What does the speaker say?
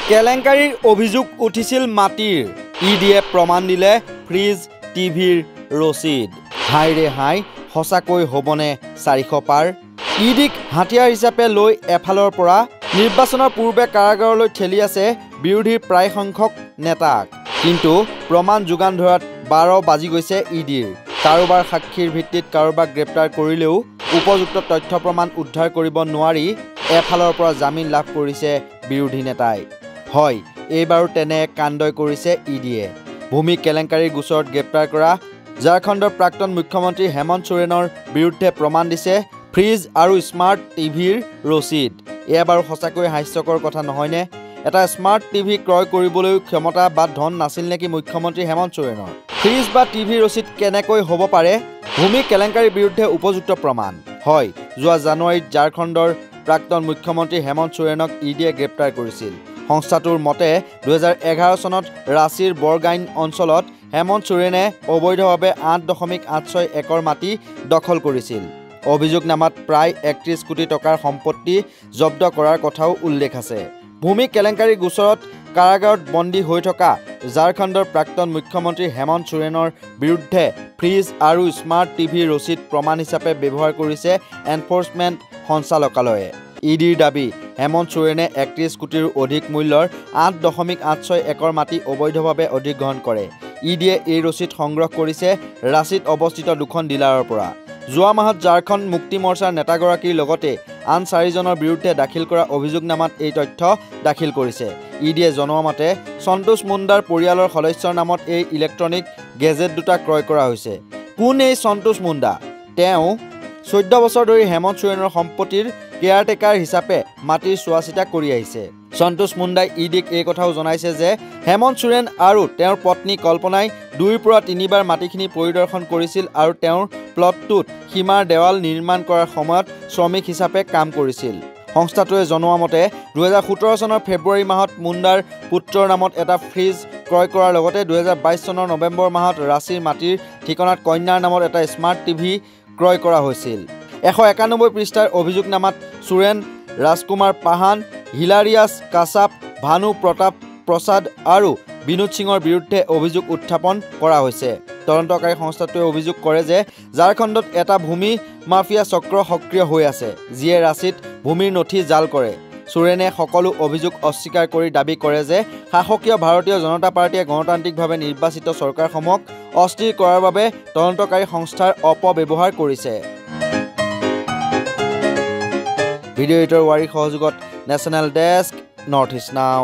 কেলেংকাৰীৰ অভিযোগ উঠিছিল মাটিৰ ইডিয়ে প্ৰমাণ দিলে ফ্ৰিজ টিভিৰ ৰচিদ হাইৰে হাই সঁচাকৈ হ'বনে 400 পাৰ ইডিক হাতিয়াৰ হিচাপে লৈ এফালৰ পৰা নিৰ্বাচনৰ পূৰ্বে কাৰাগাৰলৈ ঠেলি আছে বিৰোধীৰ প্ৰায় সংখ্যক নেতাক কিন্তু প্ৰমাণ যোগান ধৰাত 12 বাজি গৈছে ইডিৰ কাৰোবাৰ সাক্ষীৰ ভিত্তিত কাৰোবাক গ্ৰেপ্তাৰ কৰিলেও উপযুক্ত তথ্য প্ৰমাণ উদ্ধাৰ কৰিব নোৱাৰি এফালৰ পৰা জামিন লাভ কৰিছে বিৰোধী নেতাই হয় এইবাৰ তেনে কাণ্ডই কৰিছে ইডিয়ে ভূমি কেলেংকাৰীৰ গোচৰত গ্ৰেপ্তাৰ কৰা ঝাৰখণ্ডৰ প্ৰাক্তন মুখ্যমন্ত্ৰী হেমন্ত সোৰেনৰ বিৰুদ্ধে প্ৰমাণ দিছে ফ্ৰিজ আৰু স্মাৰ্ট টিভিৰ ৰচিদ এবাৰ সঁচাকৈ হাস্যকৰ কথা নহয়নে এটা স্মাৰ্ট টিভি ক্ৰয় কৰিবলৈ ক্ষমতা বা ধন নাছিল নেকি মুখ্যমন্ত্ৰী হেমন্ত সোৰেনৰ ফ্ৰিজ বা টিভি ৰচিদ কেনেকৈ হ'ব পাৰে ভূমি কেলেংকাৰীৰ বিৰুদ্ধে উপযুক্ত প্ৰমাণ হয় যোৱা জানুৱাৰীত ঝাৰখণ্ডৰ প্ৰাক্তন মুখ্যমন্ত্ৰী হেমন্ত সোৰেনক ইডিয়ে গ্ৰেপ্তাৰ কৰিছিল সংস্থাটোৰ মতে 2011 চনত ৰাঁচীৰ বৰগাইন অঞ্চলত হেমন্ত সোৰেনে অবৈধভাৱে 8.86 একৰ মাটি দখল কৰিছিল অভিযোগনামাত প্ৰায় 31 কোটি টকাৰ সম্পত্তি জব্দ কৰাৰ কথাও উল্লেখ আছে ভূমি কেলেংকাৰীৰ গোচৰত কাৰাগাৰত বন্দী হৈ থকা ঝাৰখণ্ডৰ প্ৰাক্তন মুখ্যমন্ত্ৰী হেমন্ত সোৰেনৰ বিৰুদ্ধে ফ্ৰিজ আৰু স্মাৰ্ট টিভি ৰচিদ প্ৰমাণ হিচাপে ব্যৱহাৰ কৰিছে এনফোৰ্সমেণ্ট সঞ্চালকালয়ে ইডিৰ দাবী হেমন্ত সোৰেনে 31 কোটিৰ অধিক মূল্যৰ 8.86 একৰ মাটি অবৈধভাৱে অধিগ্ৰহণ কৰে ইডিয়ে এই ৰচিদ সংগ্ৰহ কৰিছে ৰাঁচীত অৱস্থিত দুখন ডিলাৰৰ পৰা যোৱা মাহত ঝাৰখণ্ড মুক্তি মৰ্চাৰ নেতাগৰাকীৰ লগতে আন 4 জনৰ বিৰুদ্ধে দাখিল কৰা অভিযোগনামাত এই তথ্য দাখিল কৰিছে ইডিয়ে জনোৱা মতে সন্তোষ মুণ্ডাৰ পৰিয়ালৰ সদস্যৰ নামত এই ইলেক্ট্ৰনিক গেজেট দুটা ক্ৰয় কৰা হৈছে কোন এই সন্তোষ মুণ্ডা তেওঁ 14 বছৰ ধৰি হেমন্ত সোৰেনৰ সম্পত্তিৰ কেয়াৰটেকাৰ হিচাপে মাটিৰ চোৱাচিতা কৰি আহিছে সন্তোষ মুণ্ডাই ইডিক এই কথাও জনাইছে যে হেমন্ত সোৰেন আৰু তেওঁৰ পত্নী কল্পনাই 2 পৰা 3 বাৰ মাটিখিনি পৰিদৰ্শন কৰিছিল আৰু তেওঁৰ প্লটটোত সীমাৰ দেৱাল নিৰ্মাণ কৰাৰ সময়ত শ্ৰমিক হিচাপে কাম কৰিছিল সংস্থাটোৱে জনোৱা মতে 2017 চনৰ ফেব্ৰুৱাৰী মাহত মুণ্ডাৰ পুত্ৰৰ নামত এটা ফ্ৰিজ ক্ৰয় কৰাৰ লগতে 2022 চনৰ নৱেম্বৰ মাহত ৰাঁচীৰ মাটিৰ ঠিকনাত কন্যাৰ নামত এটা স্মাৰ্ট টিভি ক্ৰয় কৰা হৈছিল 191 পৃষ্ঠাৰ অভিযোগনামাত সোৰেন ৰাজকুমাৰ পাহান হিলাৰিয়াছ কাছাপ ভানু প্ৰতাপ প্ৰসাদ আৰু বিনোদ সিঙৰ বিৰুদ্ধে অভিযোগ উত্থাপন কৰা হৈছে তদন্তকাৰী সংস্থাটোৱে অভিযোগ কৰে যে ঝাৰখণ্ডত এটা ভূমি মাফিয়া চক্ৰ সক্ৰিয় হৈ আছে যিয়ে ৰাঁচীত ভূমিৰ নথি জাল কৰে সোৰেনে সকলো অভিযোগ অস্বীকাৰ কৰি দাবী কৰে যে শাসকীয় ভাৰতীয় জনতা পাৰ্টিয়ে গণতান্ত্ৰিকভাৱে নিৰ্বাচিত চৰকাৰসমূহক অস্থিৰ কৰাৰ বাবে তদন্তকাৰী সংস্থাৰ অপব্যৱহাৰ কৰিছে ভিডিঅ' এডিটৰ ৱাৰীৰ সহযোগত নেশ্যনেল ডেস্ক নৰ্থ ইষ্ট নাও